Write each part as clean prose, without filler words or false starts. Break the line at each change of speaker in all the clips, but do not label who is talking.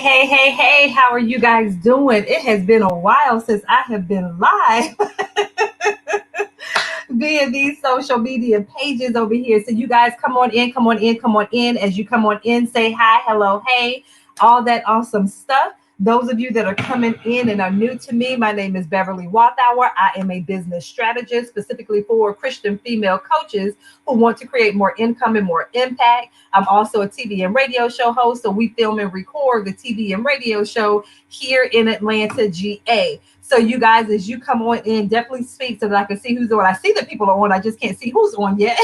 Hey, how are you guys doing? It has been a while since I have been live via these social media pages over here. So you guys come on in, come on in, come on in. As you come on in, say hi, hello, hey, all that awesome stuff. Those of you that are coming in and are new to me, my name is Beverly Walthour. I am a business strategist specifically for Christian female coaches who want to create more income and more impact. I'm also a TV and radio show host, so we film and record the TV and radio show here in Atlanta, GA. So you guys, as you come on in, definitely speak so that I can see who's on. I see that people are on. I just can't see who's on yet.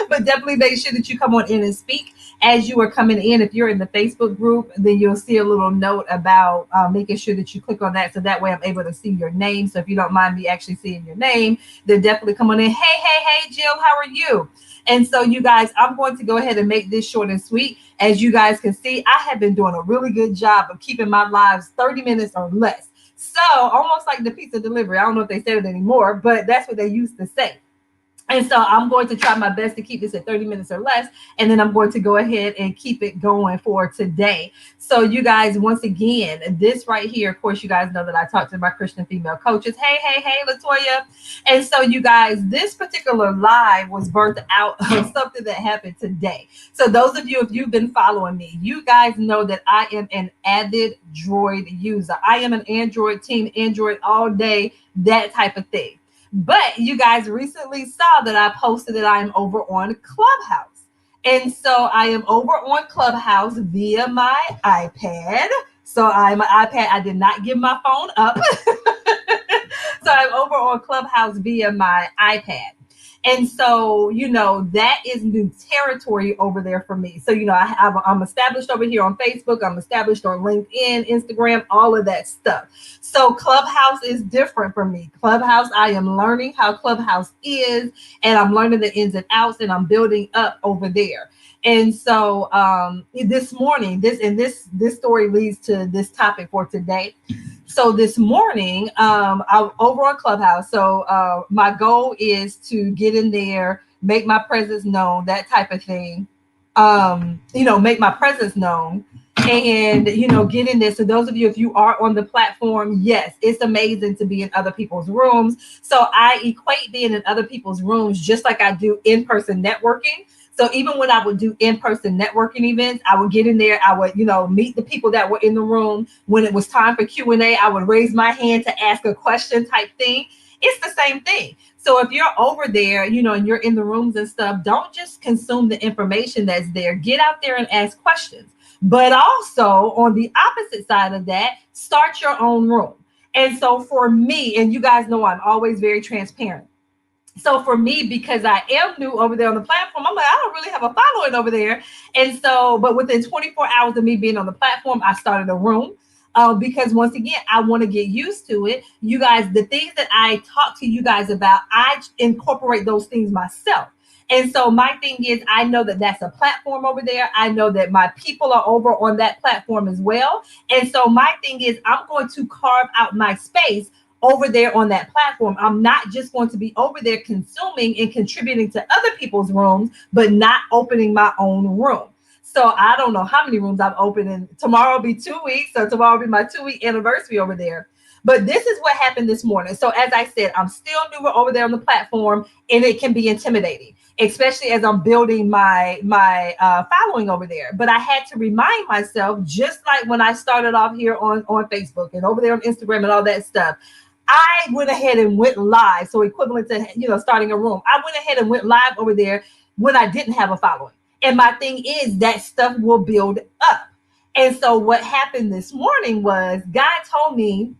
But definitely make sure that you come on in and speak as you are coming in. If you're in the Facebook group, then you'll see a little note about making sure that you click on that, so that way I'm able to see your name. So if you don't mind me actually seeing your name, then definitely come on in. Hey, Jill, how are you? And so you guys, I'm going to go ahead and make this short and sweet. As you guys can see, I have been doing a really good job of keeping my lives 30 minutes or less. So almost like the pizza delivery. I don't know if they say it anymore, but that's what they used to say. And so I'm going to try my best to keep this at 30 minutes or less. And then I'm going to go ahead and keep it going for today. So you guys, once again, this right here, of course, you guys know that I talk to my Christian female coaches. Hey, Latoya. And so you guys, this particular live was birthed out of something that happened today. So those of you, if you've been following me, you guys know that I am an avid Droid user. I am an Android team, Android all day, that type of thing. But you guys recently saw that I posted that I am over on Clubhouse. And so I am over on Clubhouse via my iPad. So I'm an iPad. I did not give my phone up. So I'm over on Clubhouse via my iPad. And so, that is new territory over there for me. So, I'm established over here on Facebook. I'm established on LinkedIn, Instagram, all of that stuff. So Clubhouse is different for me. Clubhouse, I am learning how Clubhouse is, and I'm learning the ins and outs, and I'm building up over there. And so this morning, this story leads to this topic for today. So this morning, I'm over on Clubhouse. So my goal is to get in there, make my presence known, that type of thing. Make my presence known and, get in there. So those of you, if you are on the platform, yes, it's amazing to be in other people's rooms. So I equate being in other people's rooms just like I do in-person networking. So even when I would do in-person networking events, I would get in there, I would, meet the people that were in the room. When it was time for Q&A, I would raise my hand to ask a question type thing. It's the same thing. So if you're over there, and you're in the rooms and stuff, don't just consume the information that's there. Get out there and ask questions. But also on the opposite side of that, start your own room. And so for me, and you guys know I'm always very transparent. So for me, because I am new over there on the platform, I'm like, I don't really have a following over there. And so, but within 24 hours of me being on the platform, I started a room. Because once again, I want to get used to it. You guys, the things that I talk to you guys about, I incorporate those things myself. And so my thing is, I know that that's a platform over there. I know that my people are over on that platform as well. And so my thing is, I'm going to carve out my space over there on that platform. I'm not just going to be over there consuming and contributing to other people's rooms, but not opening my own room. So I don't know how many rooms I've opened, and tomorrow will be 2 weeks. So tomorrow will be my 2-week anniversary over there. But this is what happened this morning. So as I said, I'm still newer over there on the platform, and it can be intimidating, especially as I'm building my following over there. But I had to remind myself, just like when I started off here on Facebook and over there on Instagram and all that stuff, I went ahead and went live. So equivalent to, starting a room. I went ahead and went live over there when I didn't have a following. And my thing is that stuff will build up. And so what happened this morning was God told me,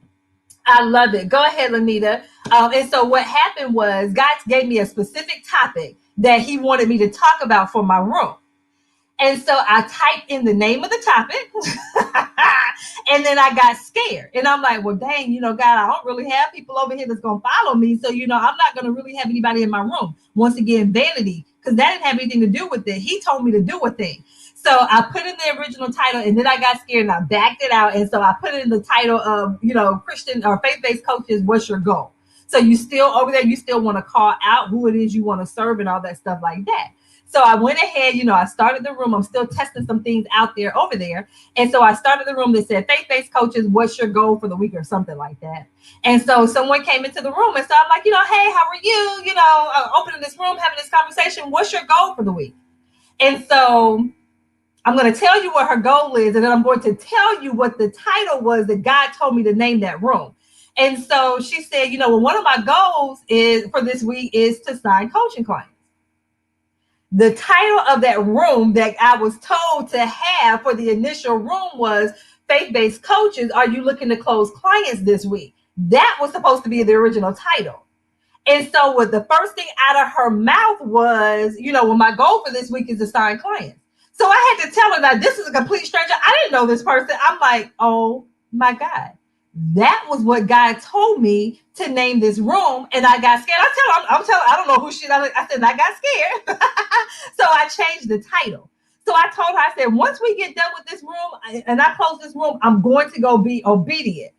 I love it. Go ahead, Lanita. And so what happened was God gave me a specific topic that he wanted me to talk about for my room. And so I typed in the name of the topic and then I got scared. And I'm like, well, dang, God, I don't really have people over here that's going to follow me. So, I'm not going to really have anybody in my room. Once again, vanity, because that didn't have anything to do with it. He told me to do a thing. So I put in the original title and then I got scared and I backed it out. And so I put in the title of, Christian or faith-based coaches, what's your goal? So you still over there, you still want to call out who it is you want to serve and all that stuff like that. So I went ahead, I started the room. I'm still testing some things out there over there. And so I started the room that said, faith-based coaches, what's your goal for the week or something like that. And so someone came into the room. And so I'm like, hey, how are you? Opening this room, having this conversation. What's your goal for the week? And so I'm going to tell you what her goal is. And then I'm going to tell you what the title was that God told me to name that room. And so she said, well, one of my goals is for this week is to sign coaching clients. The title of that room that I was told to have for the initial room was Faith-Based Coaches, Are You Looking to Close Clients This Week? That was supposed to be the original title. And so what the first thing out of her mouth was, well, my goal for this week is to sign clients. So I had to tell her that this is a complete stranger. I didn't know this person. I'm like, oh my God. That was what God told me to name this room. And I got scared. I don't know who she is. I said, I got scared. So I changed the title. So I told her, I said, once we get done with this room and I close this room, I'm going to go be obedient.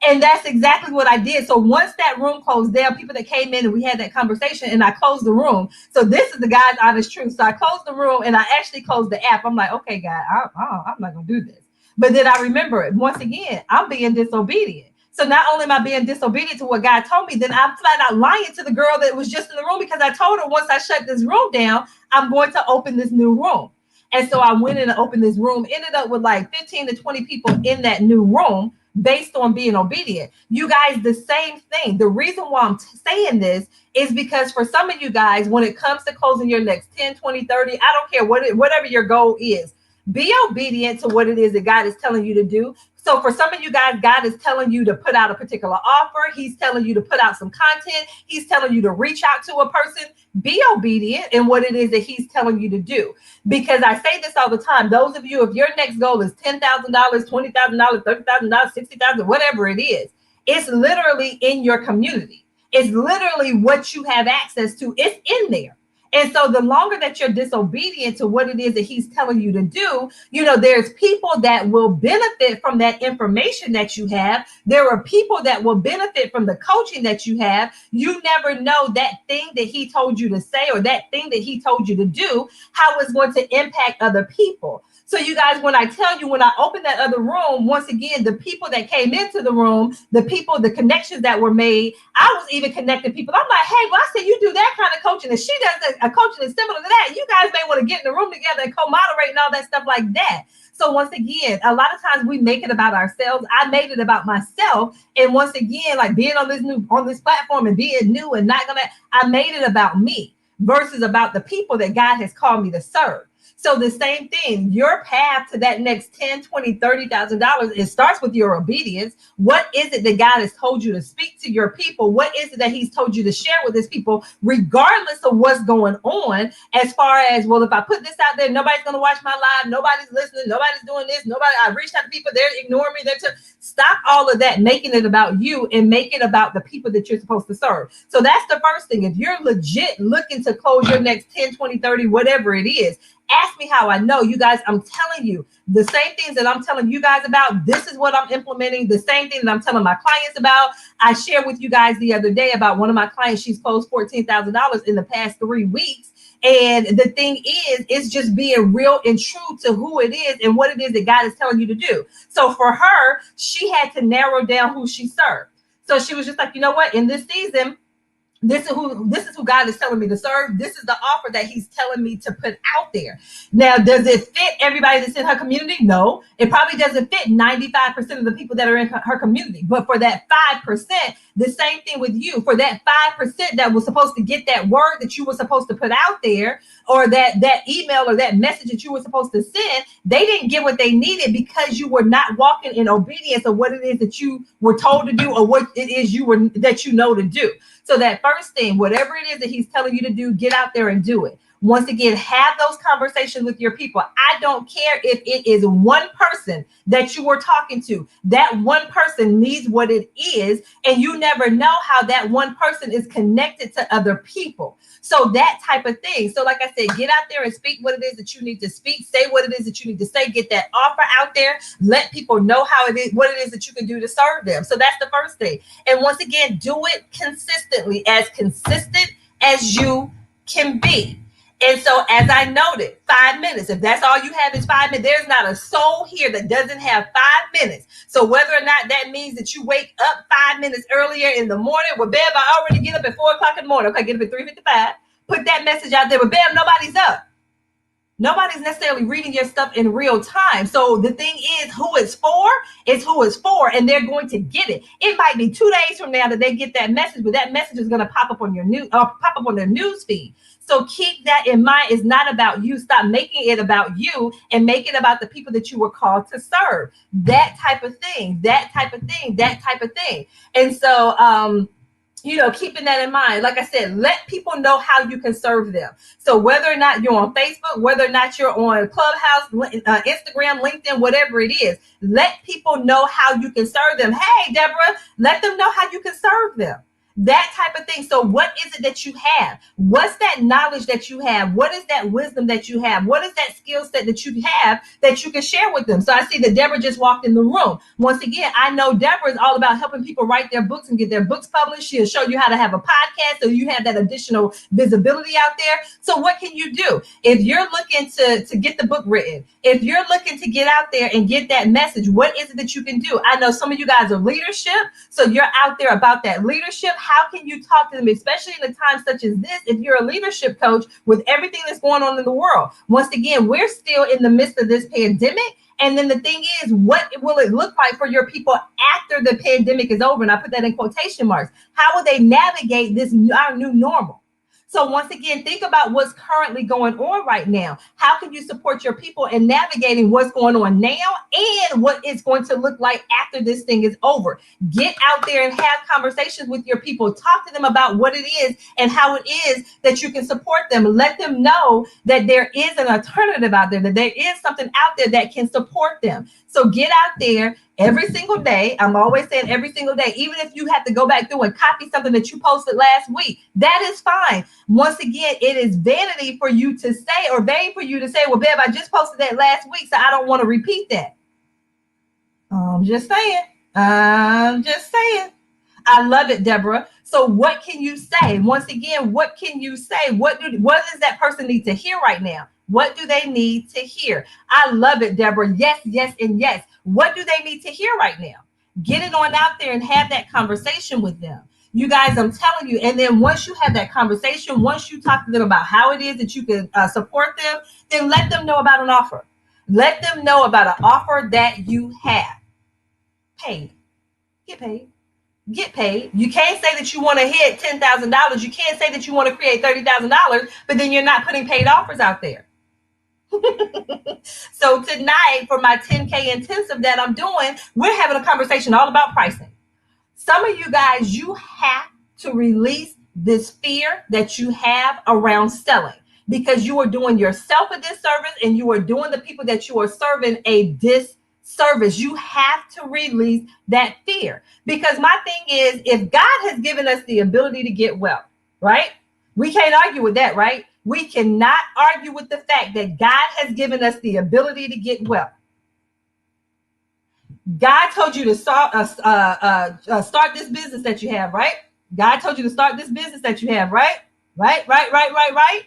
And that's exactly what I did. So once that room closed, there are people that came in and we had that conversation and I closed the room. So this is the God's honest truth. So I closed the room and I actually closed the app. I'm like, okay, God, I'm not going to do this. But then I remember it. Once again, I'm being disobedient. So not only am I being disobedient to what God told me, then I'm flat out lying to the girl that was just in the room because I told her once I shut this room down, I'm going to open this new room. And so I went in and opened this room, ended up with like 15 to 20 people in that new room based on being obedient. You guys, the same thing. The reason why I'm saying this is because for some of you guys, when it comes to closing your next 10, 20, 30, I don't care whatever your goal is, be obedient to what it is that God is telling you to do. So for some of you guys, God is telling you to put out a particular offer. He's telling you to put out some content. He's telling you to reach out to a person. Be obedient in what it is that he's telling you to do. Because I say this all the time. Those of you, if your next goal is $10,000, $20,000, $30,000, $60,000, whatever it is, it's literally in your community. It's literally what you have access to. It's in there. And so the longer that you're disobedient to what it is that he's telling you to do, there's people that will benefit from that information that you have. There are people that will benefit from the coaching that you have. You never know that thing that he told you to say or that thing that he told you to do, how it's going to impact other people. So you guys, when I tell you, when I opened that other room, once again, the people that came into the room, the connections that were made, I was even connecting people. I'm like, hey, well, I said, you do that kind of coaching and she does a coaching that's similar to that. You guys may want to get in the room together and co-moderate and all that stuff like that. So once again, a lot of times we make it about ourselves. I made it about myself. And once again, like being on this platform and being new and I made it about me versus about the people that God has called me to serve. So the same thing, your path to that next $10, $20, $30,000, it starts with your obedience. What is it that God has told you to speak to your people? What is it that he's told you to share with his people, regardless of what's going on? As far as, well, if I put this out there, nobody's going to watch my live. Nobody's listening. Nobody's doing this. I reached out to people. They're ignoring me. Stop all of that, making it about you and make it about the people that you're supposed to serve. So that's the first thing. If you're legit looking to close your next 10, 20, 30, whatever it is, ask me how I know. You guys, I'm telling you the same things that I'm telling you guys about. This is what I'm implementing. The same thing that I'm telling my clients about. I shared with you guys the other day about one of my clients. She's closed $14,000 in the past 3 weeks. And the thing is, it's just being real and true to who it is and what it is that God is telling you to do. So for her, she had to narrow down who she served. So she was just like, you know what, in this season, this is who God is telling me to serve. This is the offer that he's telling me to put out there. Now, does it fit everybody that's in her community? No, it probably doesn't fit 95% of the people that are in her community. But for that 5%, the same thing with you. For that 5% that was supposed to get that word that you were supposed to put out there, or that email or that message that you were supposed to send, they didn't get what they needed because you were not walking in obedience of what it is that you were told to do or what it is that you know to do. So that first thing, whatever it is that he's telling you to do, get out there and do it. Once again, have those conversations with your people. I don't care if it is one person that you were talking to. That one person needs what it is, and you never know how that one person is connected to other people. So that type of thing. So like I said, get out there and speak what it is that you need to speak. Say what it is that you need to say. Get that offer out there. Let people know how it is, what it is that you can do to serve them. So that's the first thing. And once again, do it consistently, as consistent as you can be. And so, as I noted, 5 minutes, if that's all you have is 5 minutes, there's not a soul here that doesn't have 5 minutes. So, whether or not that means that you wake up 5 minutes earlier in the morning, well, Bev, I already get up at 4 o'clock in the morning. Okay, get up at 3:55. Put that message out there. But, Bev, nobody's up. Nobody's necessarily reading your stuff in real time. So the thing is, who it's for is who it's for, and they're going to get it. It might be 2 days from now that they get that message, but that message is going to pop up on your pop up on their news feed. So keep that in mind. It's not about you. Stop making it about you and make it about the people that you were called to serve. That type of thing. That type of thing. That type of thing. And so, keeping that in mind, like I said, let people know how you can serve them. So whether or not you're on Facebook, whether or not you're on Clubhouse, Instagram, LinkedIn, whatever it is, let people know how you can serve them. Hey, Deborah, let them know how you can serve them. That type of thing. So what is it that you have? What's that knowledge that you have? What is that wisdom that you have? What is that skill set that you have that you can share with them? So I see that Deborah just walked in the room. Once again, I know Deborah is all about helping people write their books and get their books published. She'll show you how to have a podcast so you have that additional visibility out there. So what can you do? If you're looking to get the book written, if you're looking to get out there and get that message, what is it that you can do? I know some of you guys are leadership, so you're out there about that leadership. How can you talk to them, especially in a time such as this, if you're a leadership coach with everything that's going on in the world? Once again, we're still in the midst of this pandemic. And then the thing is, what will it look like for your people after the pandemic is over? And I put that in quotation marks. How will they navigate this, our new normal? So once again, think about what's currently going on right now. How can you support your people in navigating what's going on now and what it's going to look like after this thing is over? Get out there and have conversations with your people. Talk to them about what it is and how it is that you can support them. Let them know that there is an alternative out there, that there is something out there that can support them. So get out there every single day. I'm always saying every single day, even if you have to go back through and copy something that you posted last week, that is fine. Once again, it is vanity for you to say, or vain for you to say, well, Bev, I just posted that last week, so I don't want to repeat that. I'm just saying. I love it, Deborah. So what can you say? Once again, what can you say? What does that person need to hear right now? What do they need to hear? I love it, Deborah. Yes, yes, and yes. What do they need to hear right now? Get it on out there and have that conversation with them. You guys, I'm telling you. And then once you have that conversation, once you talk to them about how it is that you can support them, then let them know about an offer. Let them know about an offer that you have. Paid. Get paid. Get paid. You can't say that you want to hit $10,000. You can't say that you want to create $30,000, but then you're not putting paid offers out there. So tonight for my 10K intensive that I'm doing, we're having a conversation all about pricing. Some of you guys, you have to release this fear that you have around selling, because you are doing yourself a disservice and you are doing the people that you are serving a disservice. You have to release that fear, because my thing is, if God has given us the ability to get wealth, right? We can't argue with that, right? We cannot argue with the fact that God has given us the ability to get wealth. God told you to start this business that you have, right? God told you to start this business that you have, right? Right.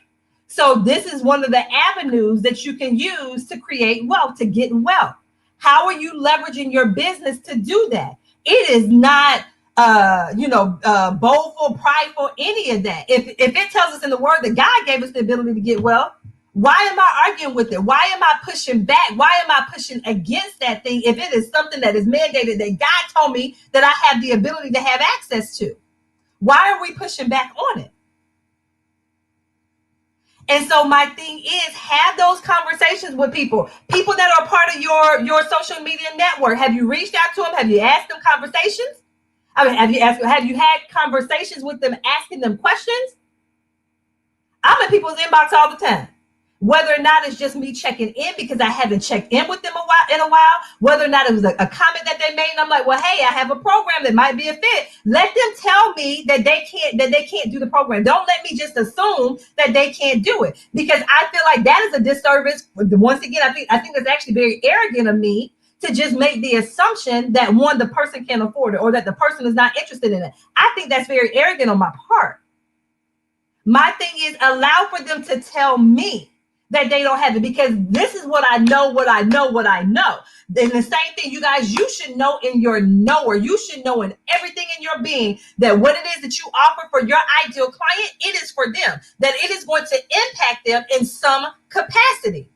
So this is one of the avenues that you can use to create wealth, to get wealth. How are you leveraging your business to do that? It is not boastful, prideful, any of that. If it tells us in the word that God gave us the ability to get wealth, why am I arguing with it? Why am I pushing back? Why am I pushing against that thing if it is something that is mandated that God told me that I have the ability to have access to? Why are we pushing back on it? And so my thing is, have those conversations with people that are part of your social media network. Have you reached out to them? Have you asked them conversations? I mean, have you had conversations with them, asking them questions? I'm in people's inbox all the time. Whether or not it's just me checking in because I haven't checked in with them in a while, whether or not it was a comment that they made, and I'm like, well, hey, I have a program that might be a fit. Let them tell me that they can't do the program. Don't let me just assume that they can't do it, because I feel like that is a disservice. Once again, I think that's actually very arrogant of me to just make the assumption that the person can't afford it or that the person is not interested in it. I think that's very arrogant on my part. My thing is allow for them to tell me that they don't have it, because this is what I know, what I know, what I know. Then the same thing, you guys, you should know in your knower, you should know in everything in your being that what it is that you offer for your ideal client, it is for them, that it is going to impact them in some capacity.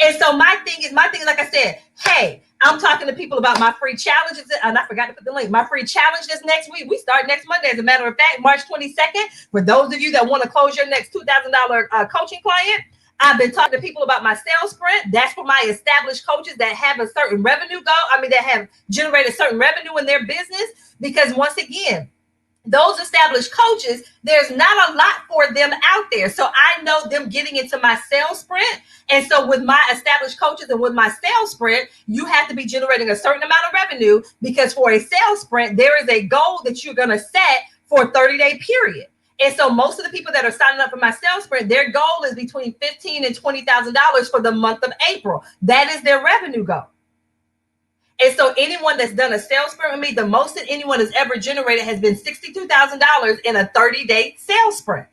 And so my thing is, like I said, hey, I'm talking to people about my free challenges. And I forgot to put the link. My free challenge this next week. We start next Monday, as a matter of fact, March 22nd. For those of you that want to close your next $2,000 coaching client, I've been talking to people about my sales sprint. That's for my established coaches that have a certain revenue goal. That have generated certain revenue in their business. Because once again, those established coaches, there's not a lot for them out there. So I know them getting into my sales sprint. And so with my established coaches and with my sales sprint, you have to be generating a certain amount of revenue, because for a sales sprint, there is a goal that you're going to set for a 30-day period. And so most of the people that are signing up for my sales sprint, their goal is between $15,000 and $20,000 for the month of April. That is their revenue goal. And so anyone that's done a sales sprint with me, the most that anyone has ever generated has been $62,000 in a 30-day sales sprint.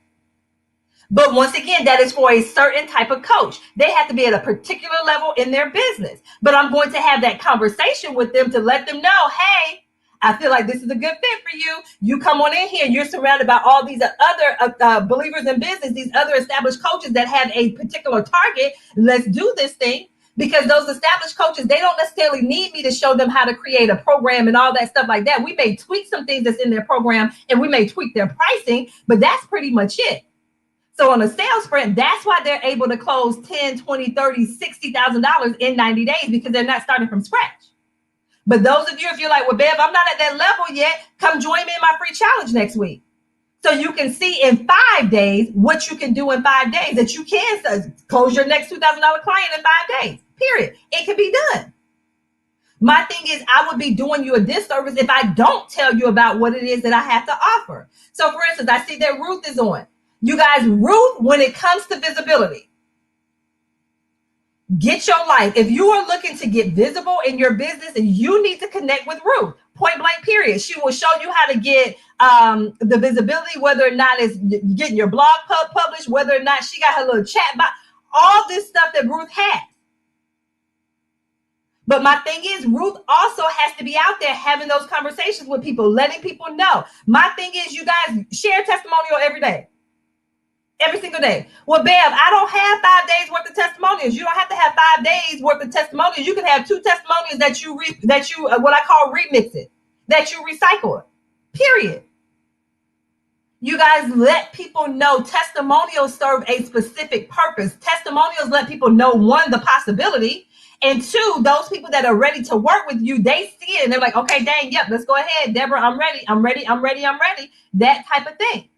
But once again, that is for a certain type of coach. They have to be at a particular level in their business. But I'm going to have that conversation with them to let them know, hey, I feel like this is a good fit for you. You come on in here. You're surrounded by all these other believers in business, these other established coaches that have a particular target. Let's do this thing. Because those established coaches, they don't necessarily need me to show them how to create a program and all that stuff like that. We may tweak some things that's in their program, and we may tweak their pricing, but that's pretty much it. So on a sales sprint, that's why they're able to close $10, $20, $30, $60,000 in 90 days, because they're not starting from scratch. But those of you, if you're like, well, Bev, I'm not at that level yet, come join me in my free challenge next week. So you can see in 5 days what you can do in 5 days, that you can close your next $2,000 client in 5 days, period. It can be done. My thing is, I would be doing you a disservice if I don't tell you about what it is that I have to offer. So for instance, I see that Ruth is on. You guys, Ruth, when it comes to visibility, get your life. If you are looking to get visible in your business, and you need to connect with Ruth, point blank, period. She will show you how to get the visibility, whether or not it's getting your blog published, whether or not she got her little chat box, all this stuff that Ruth has. But my thing is, Ruth also has to be out there having those conversations with people, letting people know. My thing is, you guys share testimonial every day. Every single day. Well, Bev, I don't have 5 days worth of testimonials. You don't have to have 5 days worth of testimonials. You can have 2 testimonials that you what I call remix it, that you recycle it. Period. You guys, let people know testimonials serve a specific purpose. Testimonials let people know, one, the possibility, and two, those people that are ready to work with you, they see it and they're like, okay, dang, yep, let's go ahead, Deborah, I'm ready. That type of thing.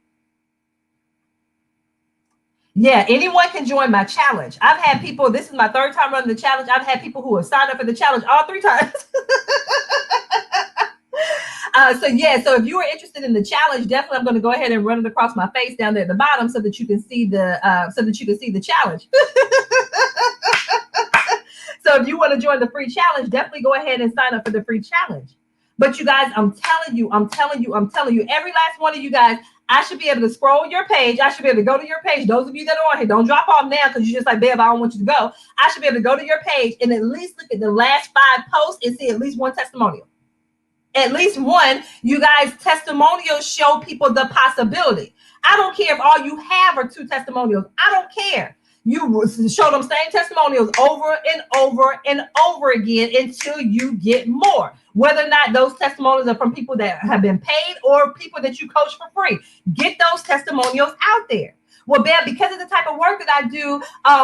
Yeah, anyone can join my challenge. I've had people, this is my 3rd time running the challenge. I've had people who have signed up for the challenge all 3 times. So if you are interested in the challenge, definitely I'm going to go ahead and run it across my face down there at the bottom so that you can see the challenge. So if you want to join the free challenge, definitely go ahead and sign up for the free challenge. But you guys, I'm telling you, every last one of you guys, I should be able to scroll your page. I should be able to go to your page. Those of you that are on here, don't drop off now because you're just like, Bev, I don't want you to go. I should be able to go to your page and at least look at the last 5 posts and see at least one testimonial. At least one. You guys, testimonials show people the possibility. I don't care if all you have are 2 testimonials. I don't care. You show them same testimonials over and over and over again until you get more. Whether or not those testimonials are from people that have been paid or people that you coach for free. Get those testimonials out there. Well, Bev, because of the type of work that I do,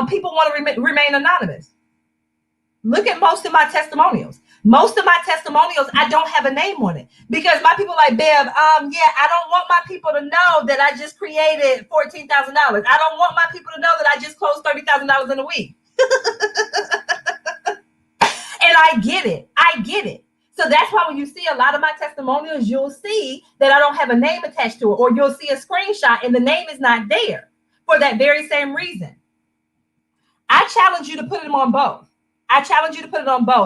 people want to remain anonymous. Look at most of my testimonials. Most of my testimonials, I don't have a name on it because my people like, Bev, I don't want my people to know that I just created $14,000. I don't want my people to know that I just closed $30,000 in a week. And I get it. So that's why when you see a lot of my testimonials, you'll see that I don't have a name attached to it, or you'll see a screenshot and the name is not there for that very same reason. I challenge you to put them on both.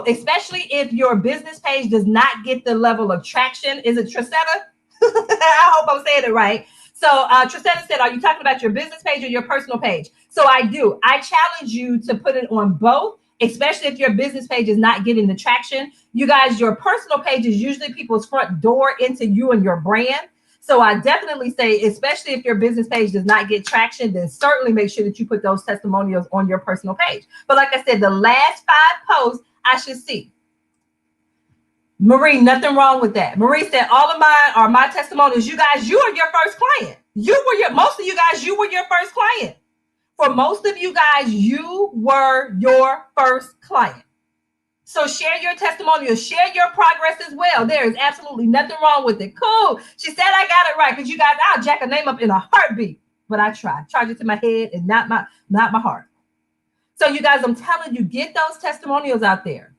Especially if your business page does not get the level of traction. Is it Tresetta? I hope I'm saying it right. So Trisetta said, are you talking about your business page or your personal page? So I do. I challenge you to put it on both, especially if your business page is not getting the traction. You guys, your personal page is usually people's front door into you and your brand. So I definitely say, especially if your business page does not get traction, then certainly make sure that you put those testimonials on your personal page. But like I said, the last 5 posts I should see. Marie, nothing wrong with that. Marie said, all of mine are my testimonials. You guys, you are your first client. Most of you guys, you were your first client. For most of you guys, you were your first client. So share your testimonials, share your progress as well. There is absolutely nothing wrong with it. Cool. She said I got it right, because you guys, I'll jack a name up in a heartbeat. But I try. Charge it to my head and not my heart. So you guys, I'm telling you, get those testimonials out there.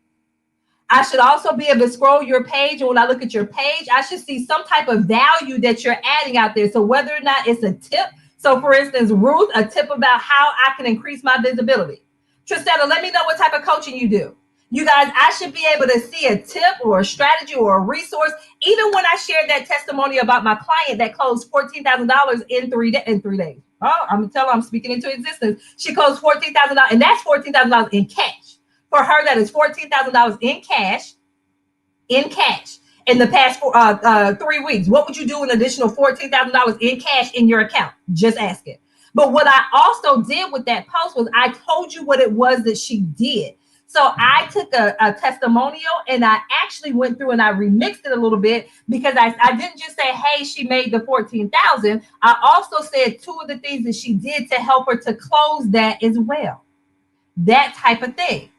I should also be able to scroll your page. And when I look at your page, I should see some type of value that you're adding out there. So whether or not it's a tip. So for instance, Ruth, a tip about how I can increase my visibility. Trisetta, let me know what type of coaching you do. You guys, I should be able to see a tip or a strategy or a resource. Even when I shared that testimony about my client that closed $14,000 in 3 days. Oh, I'm gonna tell her I'm speaking into existence. She closed $14,000, and that's $14,000 in cash. For her, that is $14,000 in cash. In the past 3 weeks. What would you do an additional $14,000 in cash in your account? Just ask it. But what I also did with that post was I told you what it was that she did. So I took a testimonial and I actually went through and I remixed it a little bit, because I didn't just say, hey, she made the 14,000. I also said 2 of the things that she did to help her to close that as well. That type of thing.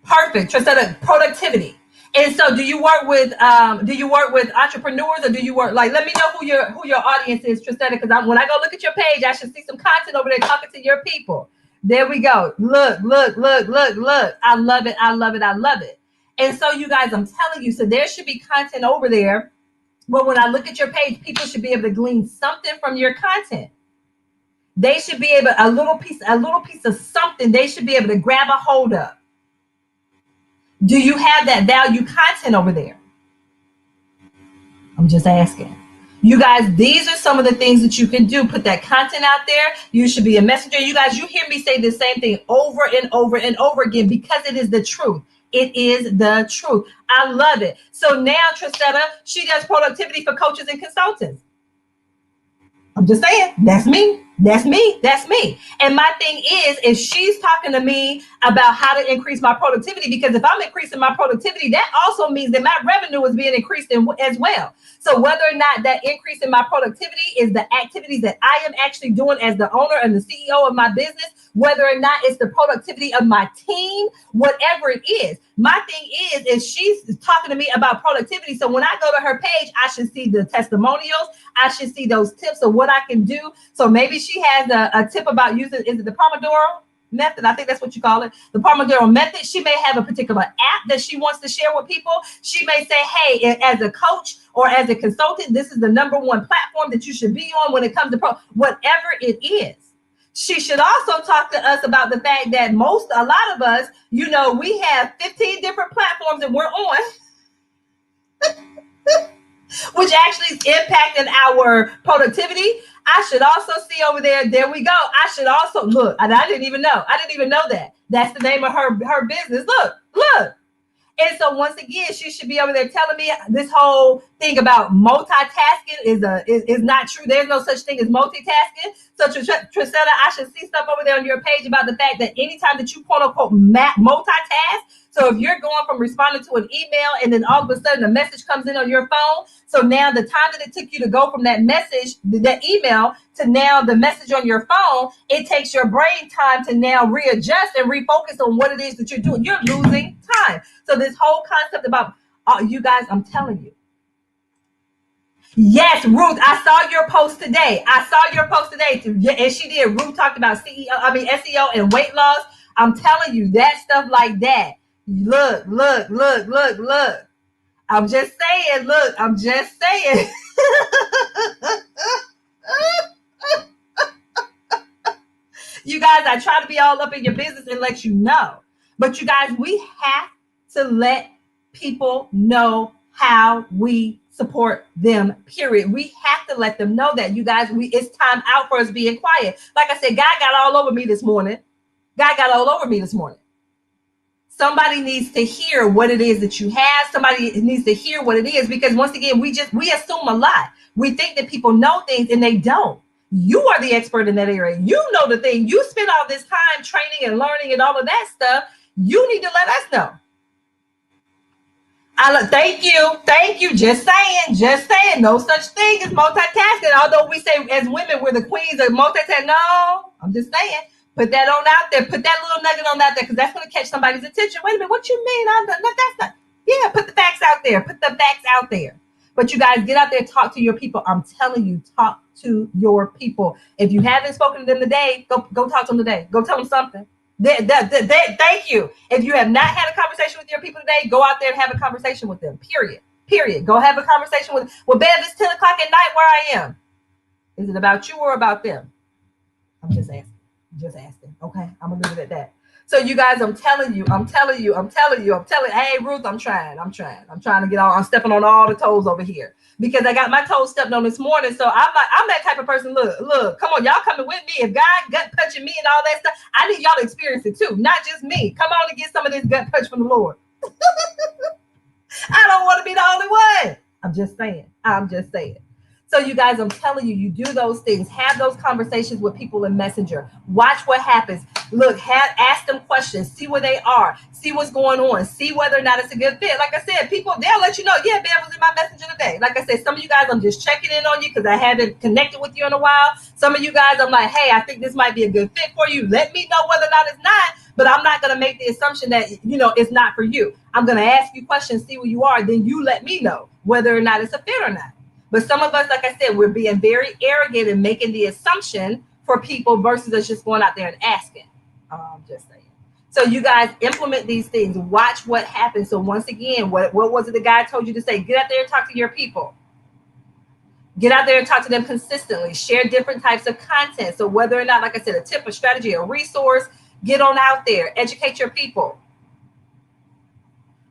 Perfect. Trisetta, productivity. And so do you work with entrepreneurs, or do you work, like, let me know who your audience is, Trisetta, because when I go look at your page, I should see some content over there talking to your people. There we go. Look. I love it. And so you guys, I'm telling you, so there should be content over there. But when I look at your page, people should be able to glean something from your content. They should be able, a little piece of something they should be able to grab a hold of. Do you have that value content over there? I'm just asking. You guys, these are some of the things that you can do. Put that content out there. You should be a messenger. You guys, you hear me say the same thing over and over and over again, because it is the truth. It is the truth. I love it. So now, Trisetta, she does productivity for coaches and consultants. I'm just saying, that's me. And my thing is, if she's talking to me about how to increase my productivity, because if I'm increasing my productivity, that also means that my revenue is being increased as well. So whether or not that increase in my productivity is the activities that I am actually doing as the owner and the CEO of my business, whether or not it's the productivity of my team, whatever it is. My thing is she's talking to me about productivity. So when I go to her page, I should see the testimonials. I should see those tips of what I can do. So maybe she has a tip about using, is it the Pomodoro method? I think that's what you call it. The Pomodoro method. She may have a particular app that she wants to share with people. She may say, hey, as a coach or as a consultant, this is the number one platform that you should be on when it comes to whatever it is. She should also talk to us about the fact that a lot of us, we have 15 different platforms that we're on, which actually is impacting our productivity. I should also see over there we go. I should also look, and I didn't even know that. That's the name of her business. Look. And so once again, she should be over there telling me this whole thing about multitasking is not true. There's no such thing as multitasking. So Trisetta, I should see stuff over there on your page about the fact that anytime that you quote unquote multitask, so if you're going from responding to an email and then all of a sudden a message comes in on your phone, so now the time that it took you to go from that message, that email, to now the message on your phone, it takes your brain time to now readjust and refocus on what it is that you're doing. You're losing time. So this whole concept about, you guys, I'm telling you. Yes, Ruth, I saw your post today. And she did. Ruth talked about SEO and weight loss. I'm telling you, that stuff like that. Look. I'm just saying. You guys, I try to be all up in your business and let you know. But you guys, we have to let people know how we support them, period. We have to let them know that, you guys, it's time out for us being quiet. Like I said, God got all over me this morning. God got all over me this morning. Somebody needs to hear what it is that you have. Somebody needs to hear what it is, because once again, we assume a lot. We think that people know things and they don't. You are the expert in that area. You know the thing. You spend all this time training and learning and all of that stuff. You need to let us know. Thank you. Just saying. No such thing as multitasking. Although we say as women we're the queens of multitasking. No, I'm just saying. Put that on out there. Put that little nugget on out there, because that's going to catch somebody's attention. Wait a minute, what you mean? That's not. Yeah, put the facts out there. Put the facts out there. But you guys, get out there, talk to your people. I'm telling you, talk to your people. If you haven't spoken to them today, go talk to them today. Go tell them something. Thank you. If you have not had a conversation with your people today, go out there and have a conversation with them. Period. Go have a conversation with. Well, Bev, it's 10 o'clock at night where I am. Is it about you or about them? I'm just asking. Okay, I'm gonna leave it at that. So you guys, I'm telling you. Hey, Ruth, I'm trying to get on. I'm stepping on all the toes over here, because I got my toes stepped on this morning. So I'm that type of person. Look, come on, y'all coming with me. If God gut punching me and all that stuff, I need y'all to experience it too, not just me. Come on and get some of this gut punch from the Lord. I don't want to be the only one. I'm just saying. So you guys, I'm telling you, you do those things. Have those conversations with people in Messenger. Watch what happens. Look, ask them questions. See where they are. See what's going on. See whether or not it's a good fit. Like I said, people, they'll let you know, yeah, Bev was in my Messenger today. Like I said, some of you guys, I'm just checking in on you because I haven't connected with you in a while. Some of you guys, I'm like, hey, I think this might be a good fit for you. Let me know whether or not it's not. But I'm not going to make the assumption that, it's not for you. I'm going to ask you questions, see where you are. Then you let me know whether or not it's a fit or not. But some of us, like I said, we're being very arrogant and making the assumption for people versus us just going out there and asking. Just saying. So you guys implement these things. Watch what happens. So once again, what was it the guy told you to say? Get out there and talk to your people. Get out there and talk to them consistently. Share different types of content. So whether or not, like I said, a tip, a strategy, a resource, get on out there. Educate your people.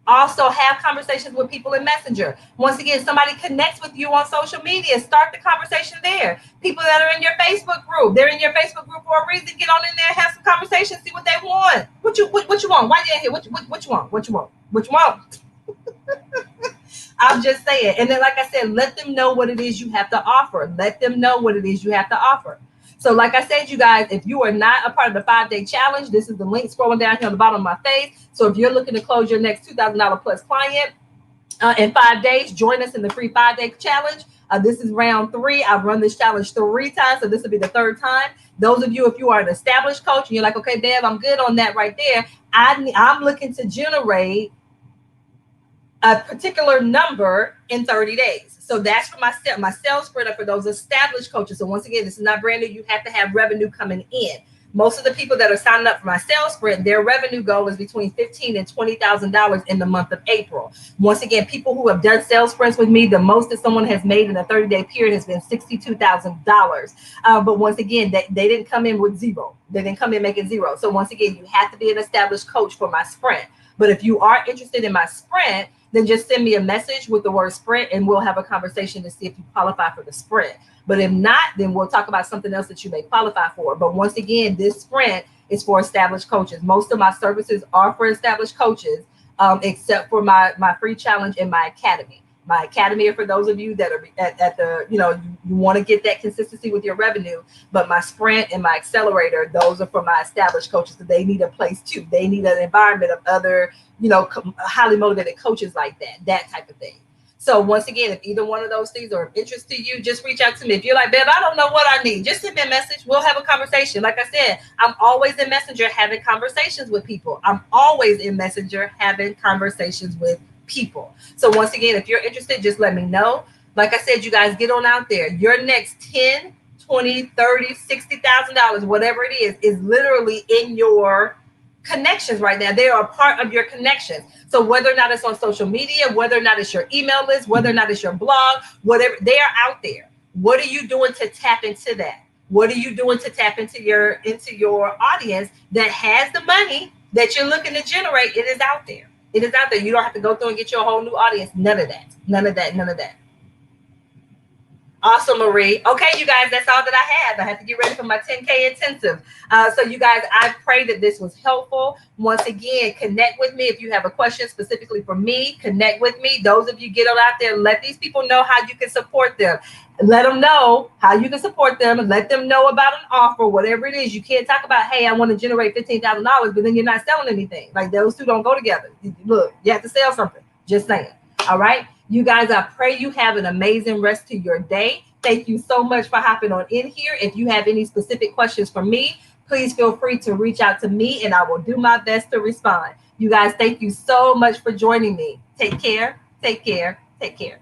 Also have conversations with people in Messenger. Once again, somebody connects with you on social media. Start the conversation there. People that are in your Facebook group, they're in your Facebook group for a reason. Get on in there, have some conversations, see what they want. What you want? Why you in here? What you want? I'm just saying. And then, like I said, let them know what it is you have to offer. So like I said, you guys, if you are not a part of the 5-day challenge, this is the link scrolling down here on the bottom of my face. So if you're looking to close your next $2,000 plus client in 5 days, join us in the free 5-day challenge. This is round 3. I've run this challenge 3 times, so this will be the 3rd time. Those of you, if you are an established coach and you're like, okay, Bev, I'm good on that right there. I'm looking to generate a particular number in 30 days. So that's for my sales sprint for those established coaches. So once again, this is not brand new. You have to have revenue coming in. Most of the people that are signing up for my sales sprint, their revenue goal is between $15,000 and $20,000 in the month of April. Once again, people who have done sales sprints with me, the most that someone has made in a 30-day period has been $62,000. But once again, they didn't come in with zero. They didn't come in making zero. So once again, you have to be an established coach for my sprint. But if you are interested in my sprint, then just send me a message with the word sprint and we'll have a conversation to see if you qualify for the sprint. But if not, then we'll talk about something else that you may qualify for. But once again, this sprint is for established coaches. Most of my services are for established coaches, except for my free challenge and my academy. My academy are for those of you that are at the, you want to get that consistency with your revenue. But my sprint and my accelerator, those are for my established coaches. So they need a place too. They need an environment of other, highly motivated coaches like that type of thing. So once again, if either one of those things are of interest to you, just reach out to me. If you're like, Bev, I don't know what I need, just send me a message. We'll have a conversation. Like I said, I'm always in Messenger having conversations with people. So once again, if you're interested, just let me know. Like I said, you guys, get on out there. Your next $10, $20, $30, $60,000, whatever it is literally in your connections right now. They are a part of your connections. So whether or not it's on social media, whether or not it's your email list, whether or not it's your blog, whatever, they are out there. What are you doing to tap into that? What are you doing to tap into your audience that has the money that you're looking to generate? It is out there. You don't have to go through and get your whole new audience. None of that. Awesome, Marie. Okay, you guys, that's all that I have. I have to get ready for my 10K intensive. So, you guys, I pray that this was helpful. Once again, connect with me. If you have a question specifically for me, connect with me. Those of you get on out there, let these people know how you can support them. Let them know how you can support them. Let them know about an offer, whatever it is. You can't talk about, hey, I want to generate $15,000, but then you're not selling anything. Like those two don't go together. Look, you have to sell something. Just saying. All right. You guys, I pray you have an amazing rest to your day. Thank you so much for hopping on in here. If you have any specific questions for me, please feel free to reach out to me and I will do my best to respond. You guys, thank you so much for joining me. Take care. Take care. Take care.